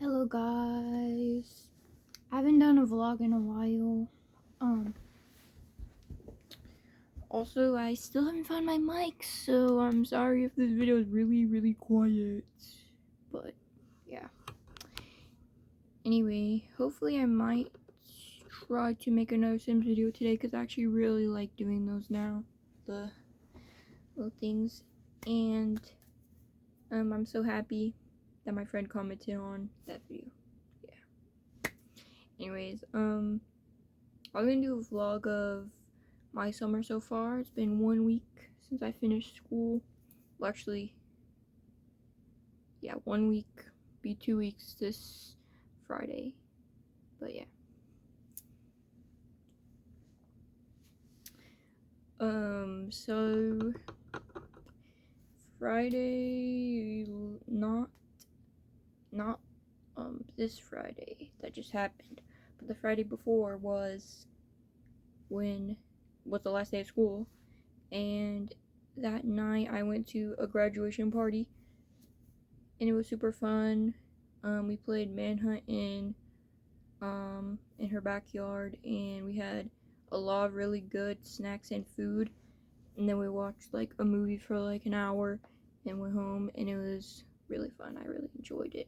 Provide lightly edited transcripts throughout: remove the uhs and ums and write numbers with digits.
Hello guys. I haven't done a vlog in a while. Also I still haven't found my mic, so I'm sorry if this video is really quiet. But yeah. Anyway, hopefully I might try to make another Sims video today because I actually really like doing those now. The little things. And I'm so happy that my friend commented on that video. Yeah. Anyways, I'm gonna do a vlog of my summer so far. It's been 1 week since I finished school. Well, actually, yeah, 1 week. Be 2 weeks this Friday. But yeah. So Friday, not this Friday that just happened, but the Friday before was the last day of school, and that night I went to a graduation party, and it was super fun. We played manhunt in her backyard, and we had a lot of really good snacks and food. And then we watched like a movie for like an hour and went home, and it was really fun. I really enjoyed it,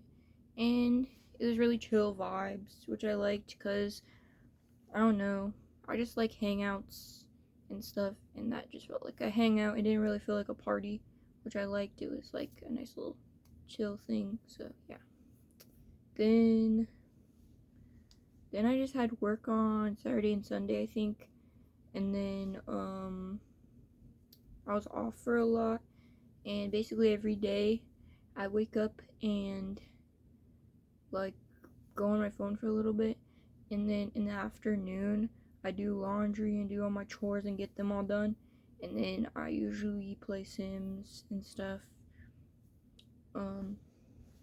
and it was really chill vibes, which I liked because I don't know, I just like hangouts and stuff, and that just felt like a hangout. It didn't really feel like a party, which I liked. It was like a nice little chill thing. So yeah. Then I just had work on Saturday and Sunday, I think, and then I was off for a lot, and basically every day I wake up and like go on my phone for a little bit, and then in the afternoon I do laundry and do all my chores and get them all done, and then I usually play Sims and stuff,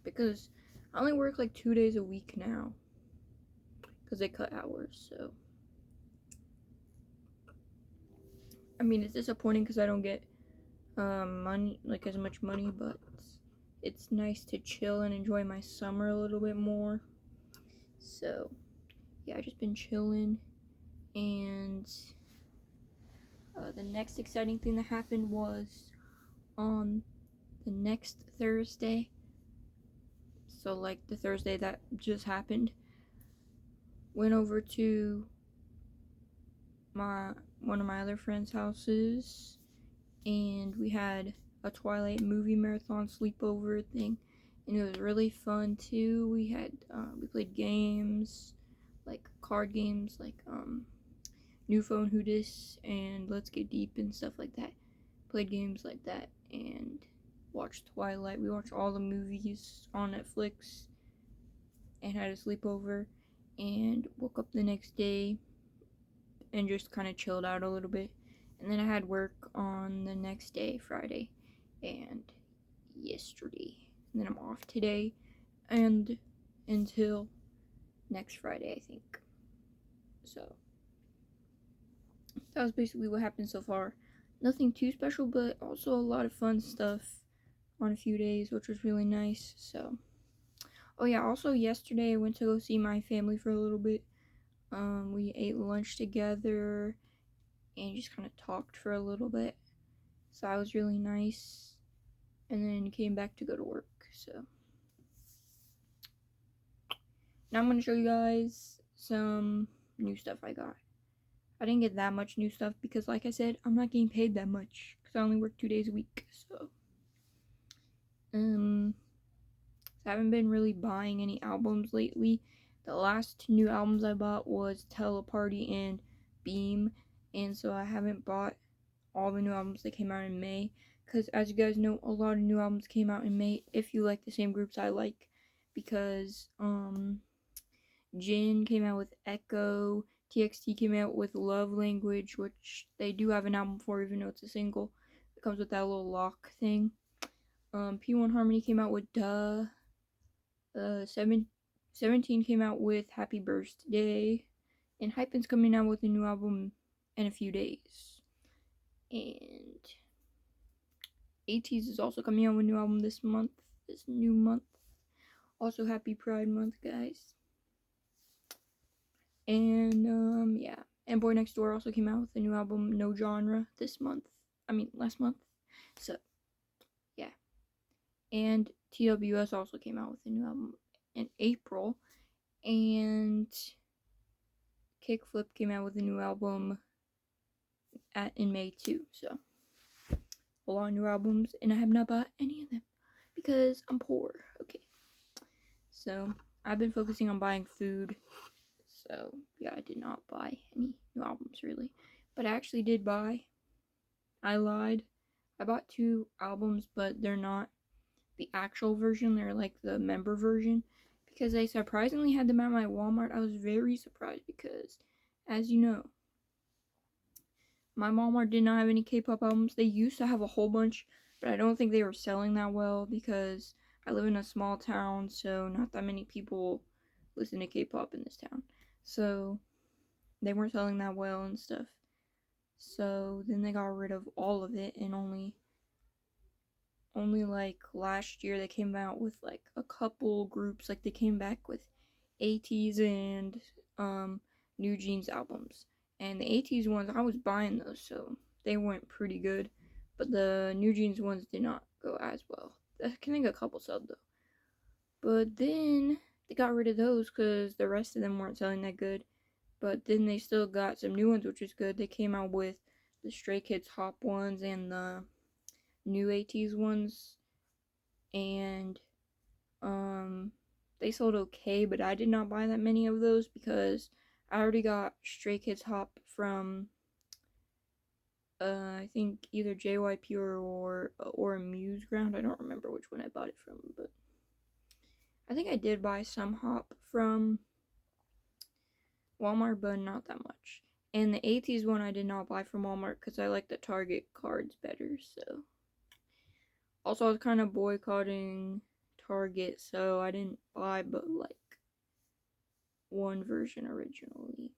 because I only work like 2 days a week now because they cut hours. So I mean, it's disappointing because I don't get money, like as much money, but it's nice to chill and enjoy my summer a little bit more. So yeah, I just been chilling, and the next exciting thing that happened was on the next Thursday. So like the Thursday that just happened, went over to one of my other friends' houses, and we had a Twilight movie marathon sleepover thing, and it was really fun too. We played games, like card games, like New Phone Who Dis and Let's Get Deep and stuff like that. Played games like that and watched Twilight. We watched all the movies on Netflix and had a sleepover, and woke up the next day and just kind of chilled out a little bit. And then I had work on the next day, Friday, and yesterday. And then I'm off today and until next Friday, I think. So that was basically what happened so far. Nothing too special, but also a lot of fun stuff on a few days, which was really nice. So, oh yeah, also yesterday I went to go see my family for a little bit. We ate lunch together and just kind of talked for a little bit. So that was really nice. And then came back to go to work. So now I'm going to show you guys some new stuff I got. I didn't get that much new stuff because, like I said, I'm not getting paid that much because I only work 2 days a week. So I haven't been really buying any albums lately. The last new albums I bought was Teleparty and Beam, and so I haven't bought all the new albums that came out in May, because as you guys know, a lot of new albums came out in May if you like the same groups I like, because Jin came out with Echo, TXT came out with Love Language, which they do have an album for even though it's a single. It comes with that little lock thing. P1 Harmony came out with Duh. 17 came out with Happy Burstday, and Hypen's coming out with a new album in a few days. And ATEEZ is also coming out with a new album this new month. Also, happy Pride Month, guys. And yeah. And Boynextdoor also came out with a new album, No Genre, last month. So, yeah. And TWS also came out with a new album in April. And Kickflip came out with a new album in May too. So, a lot of new albums, and I have not bought any of them because I'm poor. Okay. So, I've been focusing on buying food. So, yeah, I did not buy any new albums really. But I actually did buy. I lied. I bought 2 albums, but they're not the actual version. They're like the member version. Because they surprisingly had them at my Walmart. I was very surprised because, as you know, my Walmart did not have any K-pop albums. They used to have a whole bunch, but I don't think they were selling that well because I live in a small town, so not that many people listen to K-pop in this town. So they weren't selling that well and stuff. So then they got rid of all of it, and only like last year they came out with like a couple groups. Like they came back with ATEEZ and New Jeans albums. And the ATEEZ ones, I was buying those, so they went pretty good. But the New Jeans ones did not go as well. I can think a couple sold though. But then they got rid of those because the rest of them weren't selling that good. But then they still got some new ones, which is good. They came out with the Stray Kids Hop ones and the new ATEEZ ones. And they sold okay, but I did not buy that many of those because I already got Stray Kids Hop from I think either JYP or Muse Ground. I don't remember which one I bought it from, but I think I did buy some Hop from Walmart, but not that much. And the ATEEZ one I did not buy from Walmart because I like the Target cards better. So also I was kind of boycotting Target, so I didn't buy but like one version originally.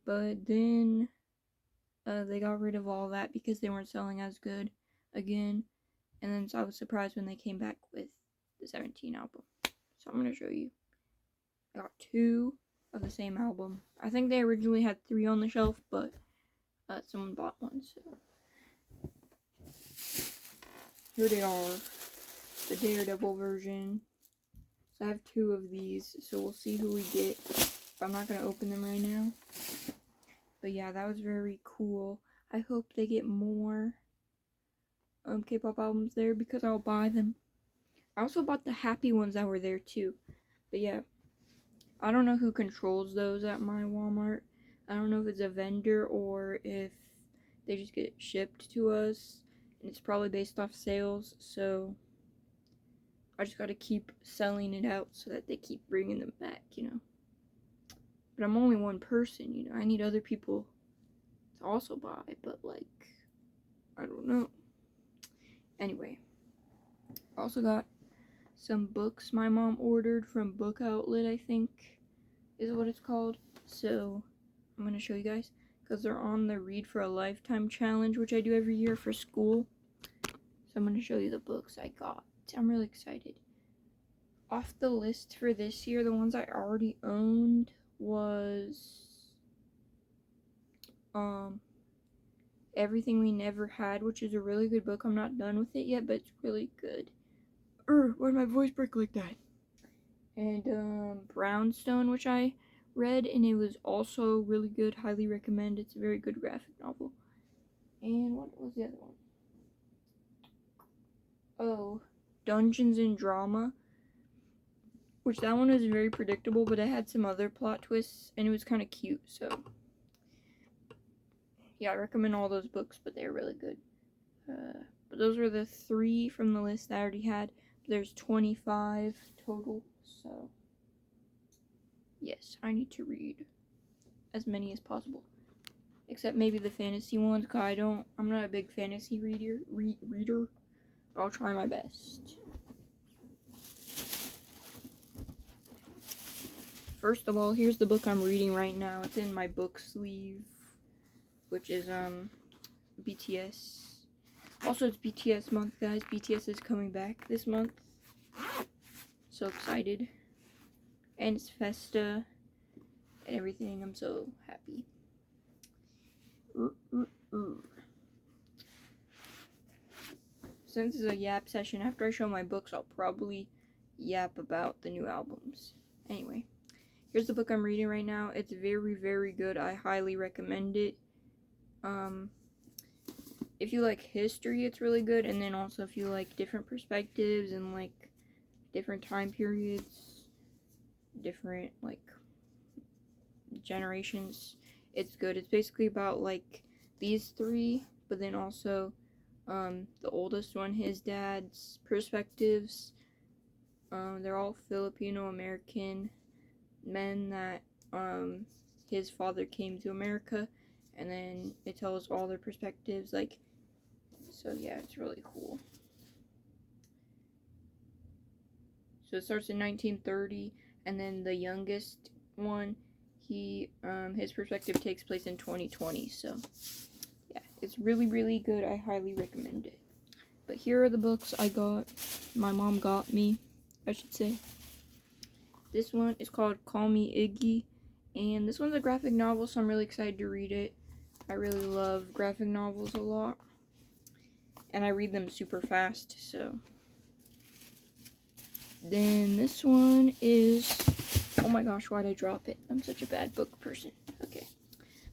But then they got rid of all that because they weren't selling as good again. And then so I was surprised when they came back with the 17 album. So I'm going to show you. I got 2 of the same album. I think they originally had 3 on the shelf, but someone bought one. So here they are. The Daredevil version. So I have 2 of these. So we'll see who we get. But I'm not going to open them right now. But yeah, that was very cool. I hope they get more K-pop albums there because I'll buy them. I also bought the Happy ones that were there too. But yeah, I don't know who controls those at my Walmart. I don't know if it's a vendor or if they just get shipped to us. And it's probably based off sales. So I just gotta keep selling it out so that they keep bringing them back, you know. But I'm only one person, you know. I need other people to also buy, but like, I don't know. Anyway, I also got some books my mom ordered from Book Outlet, I think is what it's called. So I'm gonna show you guys because they're on the Read for a Lifetime challenge, which I do every year for school. So I'm gonna show you the books I got. I'm really excited. Off the list for this year, the ones I already owned was Everything We Never Had, which is a really good book. I'm not done with it yet, but it's really good. Why did my voice break like that? And Brownstone, which I read, and it was also really good. Highly recommend. It's a very good graphic novel. And what was the other one? Oh, Dungeons and Drama, which that one was very predictable, but it had some other plot twists, and it was kind of cute. So yeah, I recommend all those books, but they're really good. But those were the 3 from the list I already had. There's 25 total, so yes, I need to read as many as possible. Except maybe the fantasy ones, cause I'm not a big fantasy reader, but I'll try my best. First of all, here's the book I'm reading right now. It's in my book sleeve, which is BTS. Also, it's BTS month, guys. BTS is coming back this month. So excited. And it's Festa and everything. I'm so happy. Since this is a yap session, after I show my books, I'll probably yap about the new albums. Anyway, here's the book I'm reading right now. It's very, very good. I highly recommend it. If you like history, it's really good. And then also if you like different perspectives and like different time periods, different like generations, it's good. It's basically about like these three, but then also the oldest one, his dad's perspectives. They're all Filipino American men that his father came to America, and then it tells all their perspectives, like, so yeah, it's really cool. So it starts in 1930, and then the youngest one, his perspective takes place in 2020, so yeah, it's really, really good. I highly recommend it. But here are the books I got, my mom got me, I should say. This one is called Call Me Iggy, and this one's a graphic novel, so I'm really excited to read it. I really love graphic novels a lot, and I read them super fast, so. Then this one is, oh my gosh, why'd I drop it? I'm such a bad book person. Okay.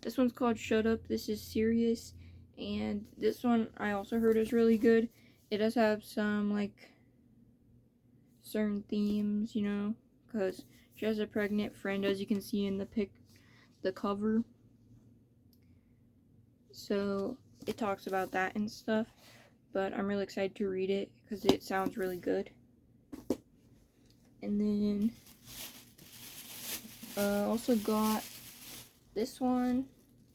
This one's called Shut Up, This Is Serious, and this one I also heard is really good. It does have some, like, certain themes, you know, because she has a pregnant friend, as you can see in the cover. So it talks about that and stuff, but I'm really excited to read it because it sounds really good. And then also got this one,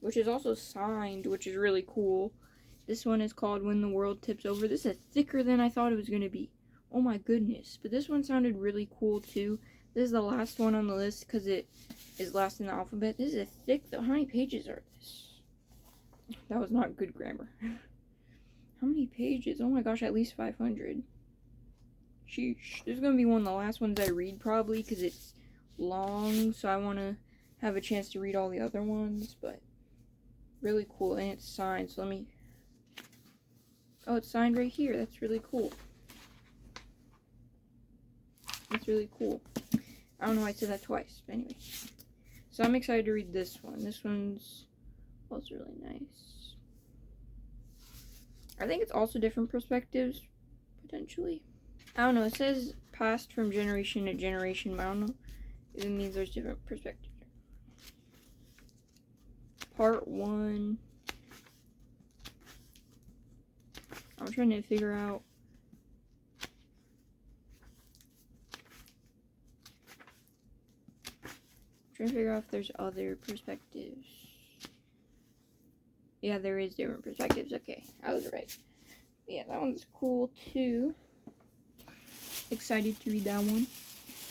which is also signed, which is really cool. This one is called When the World Tips Over. This is thicker than I thought it was going to be. Oh my goodness. But this one sounded really cool too. This is the last one on the list because it is last in the alphabet. This is thick though. How many pages are this? That was not good grammar. How many pages? Oh my gosh, at least 500. Sheesh. This is going to be one of the last ones I read probably because it's long. So I want to have a chance to read all the other ones. But really cool. And it's signed. So let me... Oh, it's signed right here. That's really cool. That's really cool. I don't know why I said that twice, but anyway. So I'm excited to read this one. This one's also really nice. I think it's also different perspectives, potentially. I don't know. It says passed from generation to generation, but I don't know if it means there's different perspectives. Part 1. I'm trying to figure out. Trying to figure out if there's other perspectives. Yeah, there is different perspectives. Okay, I was right. Yeah, that one's cool too. Excited to read that one.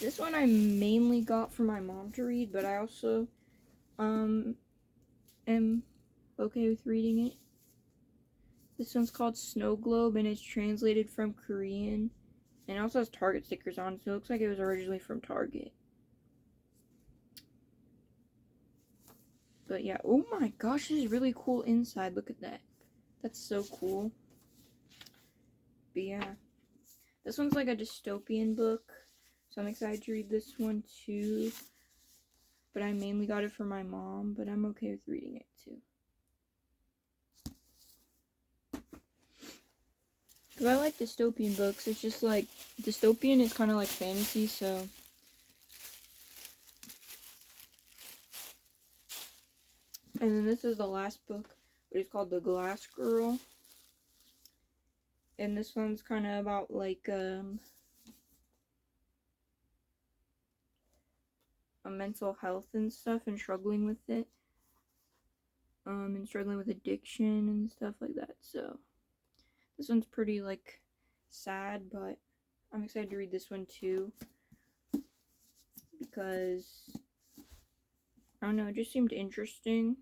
This one I mainly got for my mom to read, but I also am okay with reading it. This one's called Snow Globe, and it's translated from Korean. And it also has Target stickers on, so it looks like it was originally from Target. But yeah, oh my gosh, this is really cool inside. Look at that. That's so cool. But yeah, this one's like a dystopian book, so I'm excited to read this one too. But I mainly got it for my mom, but I'm okay with reading it too. Because I like dystopian books. It's just like, dystopian is kind of like fantasy, so. And then this is the last book, which is called The Glass Girl. And this one's kind of about like a mental health and stuff and struggling with it. And struggling with addiction and stuff like that. So this one's pretty like sad, but I'm excited to read this one too. Because I don't know, it just seemed interesting.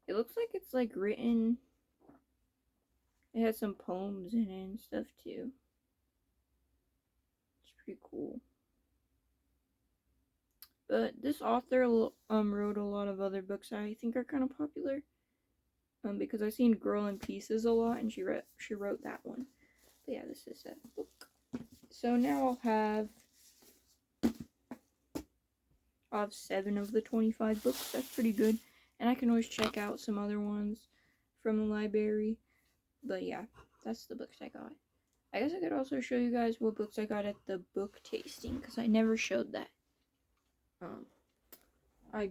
It looks like it's like written. It has some poems in it and stuff too. It's pretty cool. But this author wrote a lot of other books I think are kind of popular. Because I've seen Girl in Pieces a lot, and she wrote that one. But yeah, this is a book. So now I'll have 7 of the 25 books. That's pretty good. And I can always check out some other ones from the library. But yeah, that's the books I got. I guess I could also show you guys what books I got at the book tasting, because I never showed that. I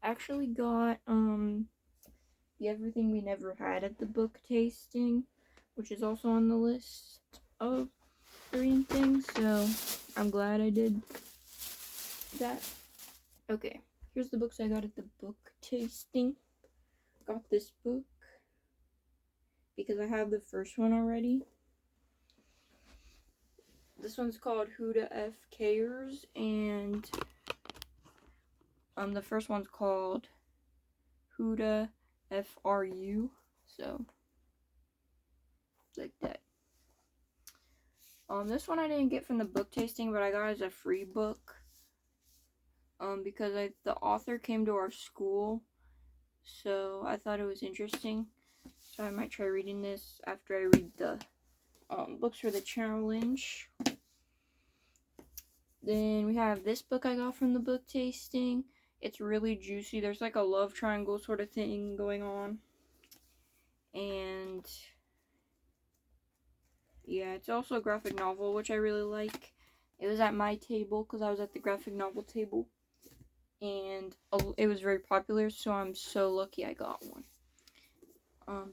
actually got the Everything We Never Had at the book tasting, which is also on the list of reading things, so I'm glad I did that. Okay, here's the books I got at the book tasting. Got this book because I have the first one already. This one's called Who the F Cares, and the first one's called Who the F Are You, so like that. This one I didn't get from the book tasting, but I got as a free book. Because the author came to our school, so I thought it was interesting. So I might try reading this after I read the books for the challenge. Then we have this book I got from the book tasting. It's really juicy. There's like a love triangle sort of thing going on. And yeah, it's also a graphic novel, which I really like. It was at my table because I was at the graphic novel table. And it was very popular, so I'm so lucky I got one.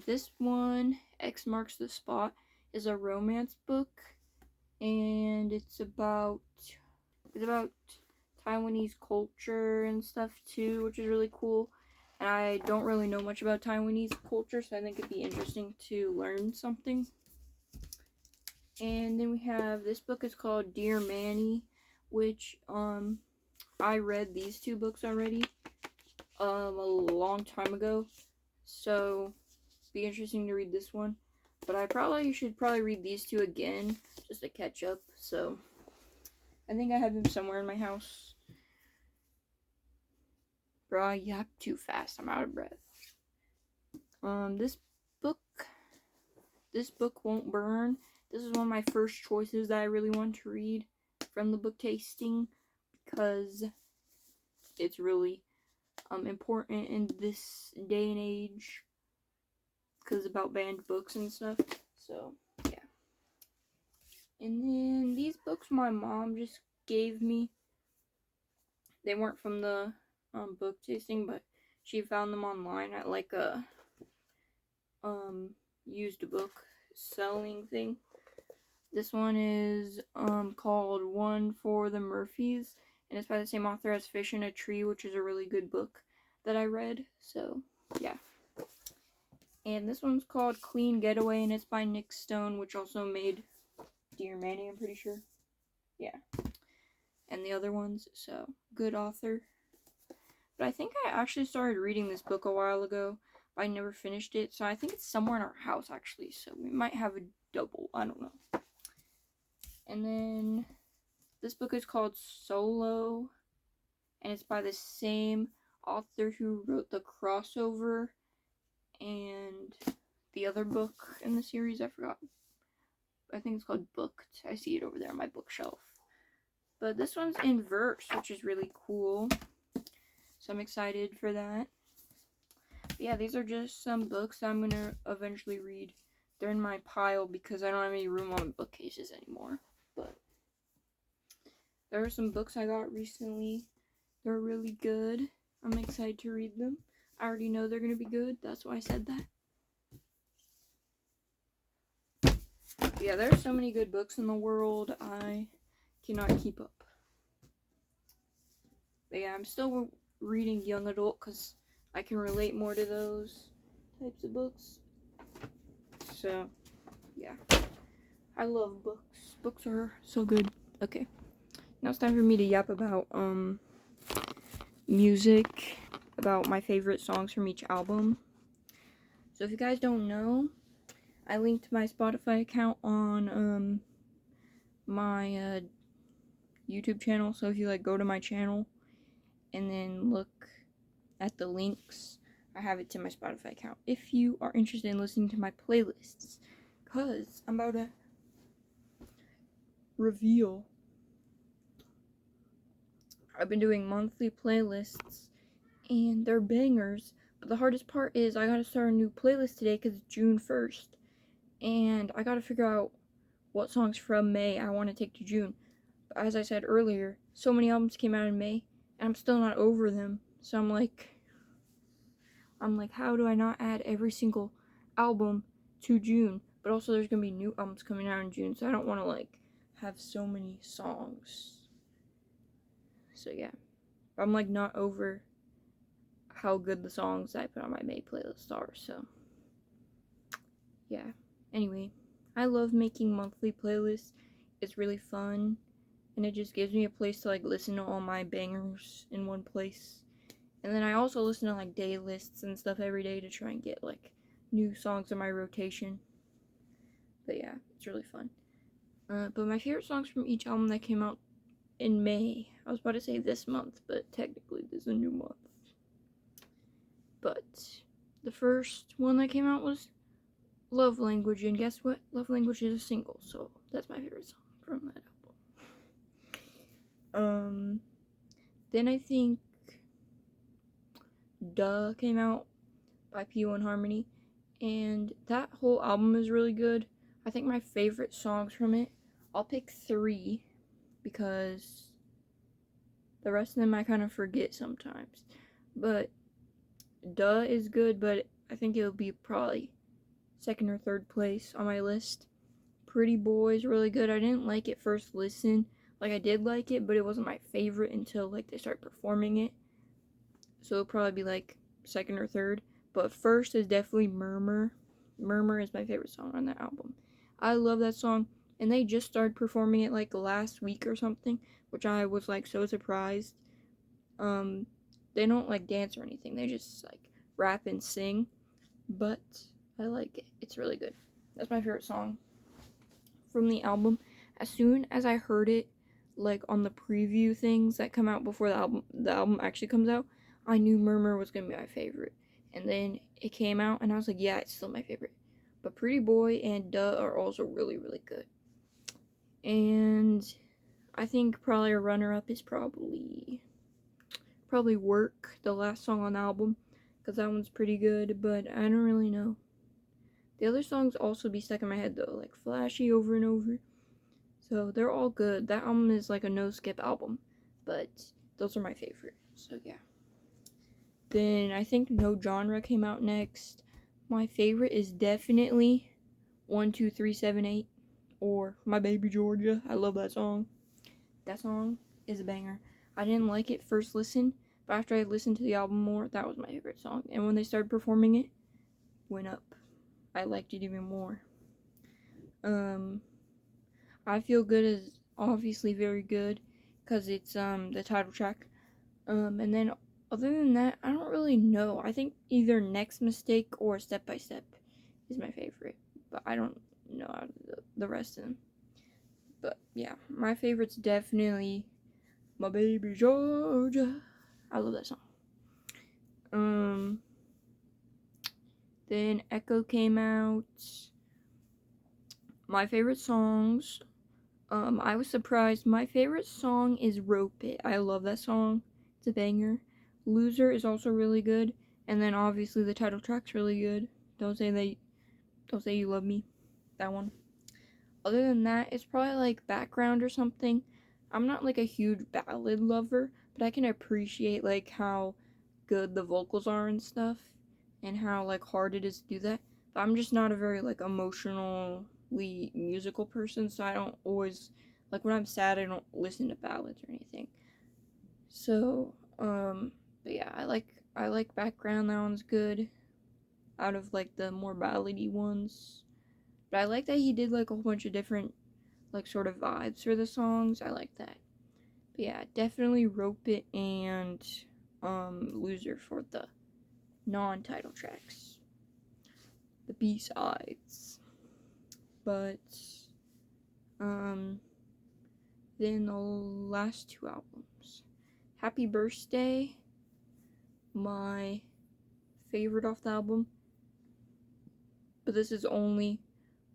This one, X Marks the Spot, is a romance book. And it's about Taiwanese culture and stuff too, which is really cool. And I don't really know much about Taiwanese culture, so I think it'd be interesting to learn something. And then we have, this book is called Dear Manny, which I read these 2 books already a long time ago, so be interesting to read this one. But I should read these 2 again just to catch up. So I think I have them somewhere in my house. Bro, I yap too fast. I'm out of breath. This book Won't Burn. This is one of my first choices that I really want to read from the book tasting, because it's really important in this day and age, because it's about banned books and stuff. So yeah. And then these books my mom just gave me. They weren't from the book tasting, but she found them online at like a used book selling thing. This one is called One for the Murphys, and it's by the same author as Fish in a Tree, which is a really good book that I read. So yeah. And this one's called Clean Getaway, and it's by Nick Stone, which also made Dear Manny, I'm pretty sure. Yeah. And the other ones, so good author. But I think I actually started reading this book a while ago, but I never finished it, so I think it's somewhere in our house actually, so we might have a double, I don't know. And then this book is called Solo, and it's by the same author who wrote the crossover and the other book in the series, I forgot. I think it's called Booked. I see it over there on my bookshelf. But this one's in verse, which is really cool. So I'm excited for that. But yeah, these are just some books I'm going to eventually read. They're in my pile because I don't have any room on bookcases anymore. But there are some books I got recently. They're really good. I'm excited to read them. I already know they're going to be good. That's why I said that. But yeah, there are so many good books in the world. I cannot keep up. But yeah, I'm still reading young adult because I can relate more to those types of books. So, yeah. I love books. Books are so good. Okay. Now it's time for me to yap about music, about my favorite songs from each album. So if you guys don't know, I linked my Spotify account on my YouTube channel. So if you like go to my channel and then look at the links, I have it to my Spotify account if you are interested in listening to my playlists, because I'm about to reveal I've been doing monthly playlists and they're bangers, but the hardest part is I gotta start a new playlist today because it's June 1st, and I gotta figure out what songs from May I want to take to June. But as I said earlier, so many albums came out in May and I'm still not over them, so I'm like, how do I not add every single album to June? But also there's gonna be new albums coming out in June, so I don't want to like have so many songs. So yeah, I'm like not over how good the songs I put on my May playlist are, so yeah. Anyway, I love making monthly playlists. It's really fun, and it just gives me a place to like listen to all my bangers in one place. And then I also listen to like day lists and stuff every day to try and get like new songs in my rotation. But yeah, it's really fun. But my favorite songs from each album that came out in May, I was about to say this month, but technically this is a new month. But the first one that came out was Love Language, and guess what? Love Language is a single, so that's my favorite song from that album. Then I think Duh came out by P1 Harmony, and that whole album is really good. I think my favorite songs from it, I'll pick 3 because the rest of them I kind of forget sometimes. But Duh is good, but I think it'll be probably 2nd or 3rd place on my list. Pretty Boy is really good. I didn't like it first listen. Like, I did like it, but it wasn't my favorite until like they started performing it. So it'll probably be like 2nd or 3rd. But first is definitely Murmur. Murmur is my favorite song on that album. I love that song, and they just started performing it like last week or something, which I was like so surprised. They don't like dance or anything. They just like rap and sing, but I like it. It's really good. That's my favorite song from the album. As soon as I heard it, like on the preview things that come out before the album actually comes out, I knew Murmur was gonna be my favorite. And then it came out, and I was like, yeah, it's still my favorite. But Pretty Boy and Duh are also really, really good. And I think probably a runner-up is probably Work, the last song on the album, because that one's pretty good, but I don't really know. The other songs also be stuck in my head though, like Flashy Over and Over. So they're all good. That album is like a no-skip album, but those are my favorite. So yeah. Then I think No Genre came out next. My favorite is definitely 12378 or My Baby Georgia. I love that song. That song is a banger. I didn't like it first listen, but after I listened to the album more, that was my favorite song. And when they started performing it, went up. I liked it even more. I Feel Good is obviously very good because it's the title track. And then other than that, I don't really know. I think either Next Mistake or Step by Step is my favorite, but I don't know out of the rest of them. But yeah, my favorite's definitely My Baby Georgia. I love that song. Then Echo came out. My favorite songs. I was surprised. My favorite song is Rope It. I love that song. It's a banger. Loser is also really good. And then obviously the title track's really good. Don't Say You Love Me. That one. Other than that, it's probably like Background or something. I'm not like a huge ballad lover, but I can appreciate like how good the vocals are and stuff, and how like hard it is to do that. But I'm just not a very like emotionally musical person, so I don't always like when I'm sad I don't listen to ballads or anything. So, but yeah, I like Background, that one's good. Out of like the more ballady ones. But I like that he did like a whole bunch of different like sort of vibes for the songs. I like that. But yeah, definitely Rope It and Loser for the non-title tracks. The B-sides. But Then the last two albums. Happy Burstday, my favorite off the album. But this is only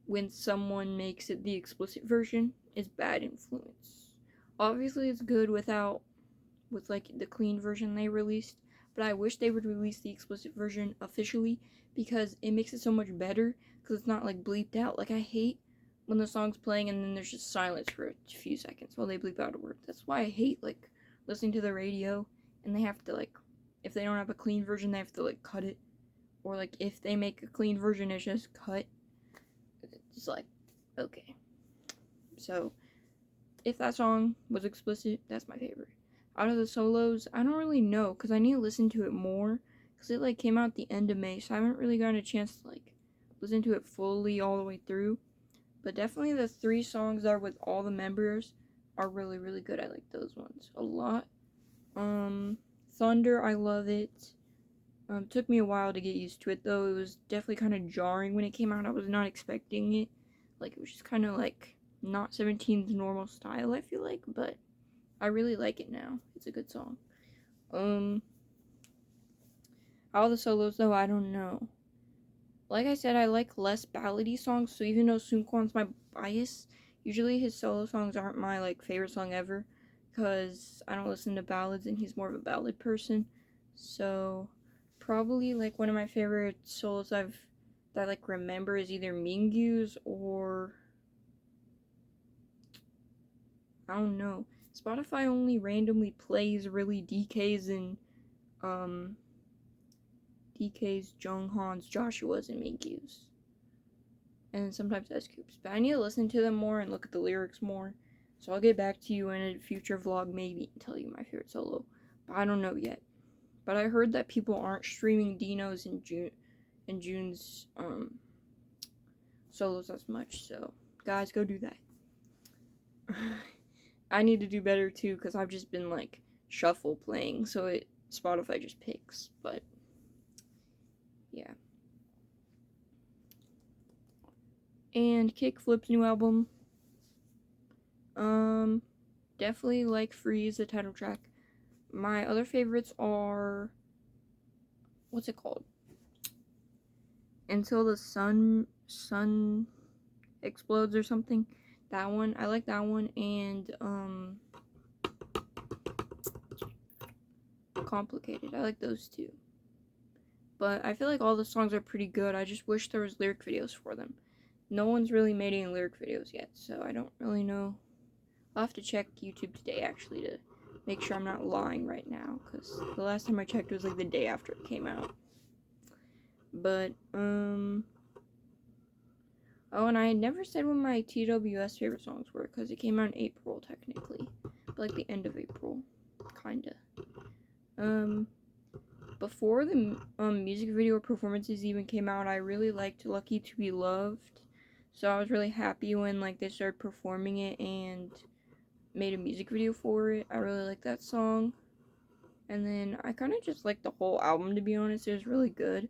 when someone makes it the explicit version, is Bad Influence. Obviously it's good with like the clean version they released, but I wish they would release the explicit version officially because it makes it so much better because it's not like bleeped out. Like I hate when the song's playing and then there's just silence for a few seconds while they bleep out a word. That's why I hate like listening to the radio and they have to like, if they don't have a clean version, they have to like cut it, or like if they make a clean version, it's just cut. It's like, okay. So if that song was explicit, that's my favorite. Out of the solos, I don't really know because I need to listen to it more because it like came out at the end of May, so I haven't really gotten a chance to like listen to it fully all the way through. But definitely the 3 songs that are with all the members are really, really good. I like those ones a lot. Thunder, I love it. Took me a while to get used to it though. It was definitely kind of jarring when it came out. I was not expecting it. Like it was just kind of like not 17's normal style, I feel like, but I really like it now. It's a good song. All the solos though, I don't know. Like I said, I like less ballady songs, so even though Seungkwan's my bias, usually his solo songs aren't my like favorite song ever, because I don't listen to ballads and he's more of a ballad person. So probably like one of my favorite solos that I like remember is either Mingyu's or I don't know. Spotify only randomly plays really DK's, Jeonghan's, Joshua's, and Mingyu's. And sometimes S.coups. But I need to listen to them more and look at the lyrics more. So I'll get back to you in a future vlog maybe and tell you my favorite solo. But I don't know yet. But I heard that people aren't streaming Dino's and June's solos as much. So guys, go do that. I need to do better too because I've just been like shuffle playing, so Spotify just picks. But yeah. And Kickflip's new album. Definitely like Freeze, the title track. My other favorites are, what's it called? Until the Sun Explodes or something. That one, I like that one, and Complicated. I like those two. But I feel like all the songs are pretty good. I just wish there was lyric videos for them. No one's really made any lyric videos yet, so I don't really know. I'll have to check YouTube today actually to make sure I'm not lying right now, because the last time I checked was like the day after it came out. But oh, and I had never said what my TWS favorite songs were because it came out in April technically, but like the end of April, kinda. Before the music video performances even came out, I really liked Lucky to Be Loved, so I was really happy when like they started performing it and made a music video for it. I really like that song. And then I kind of just like the whole album, to be honest. It was really good.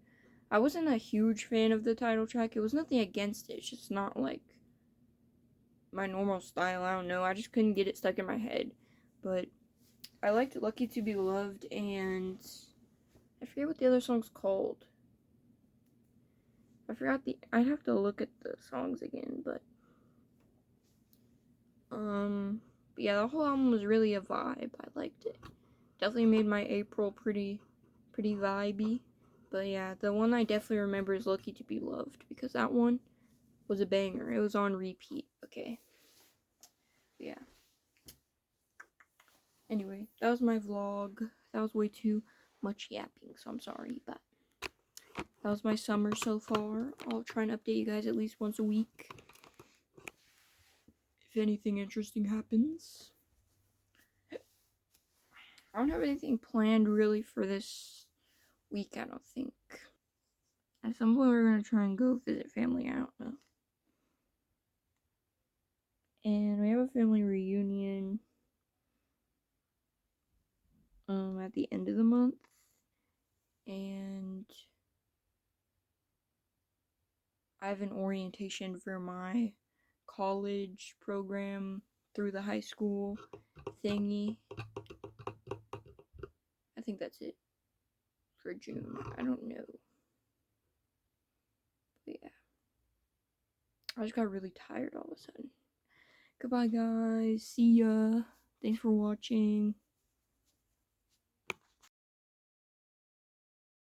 I wasn't a huge fan of the title track. It was nothing against it. It's just not like my normal style. I don't know. I just couldn't get it stuck in my head. But I liked Lucky to Be Loved, and I forget what the other song's called. I'd have to look at the songs again, but yeah, the whole album was really a vibe. I liked it. Definitely made my April pretty vibey. But yeah, the one I definitely remember is Lucky to Be Loved, because that one was a banger. It was on repeat, okay? Yeah. Anyway, that was my vlog. That was way too much yapping, so I'm sorry, but that was my summer so far. I'll try and update you guys at least once a week if anything interesting happens. I don't have anything planned really for this week, I don't think. At some point, we're gonna try and go visit family. I don't know. And we have a family reunion at the end of the month. And I have an orientation for my college program through the high school thingy. I think that's it for June. I don't know. But yeah. I just got really tired all of a sudden. Goodbye, guys. See ya. Thanks for watching.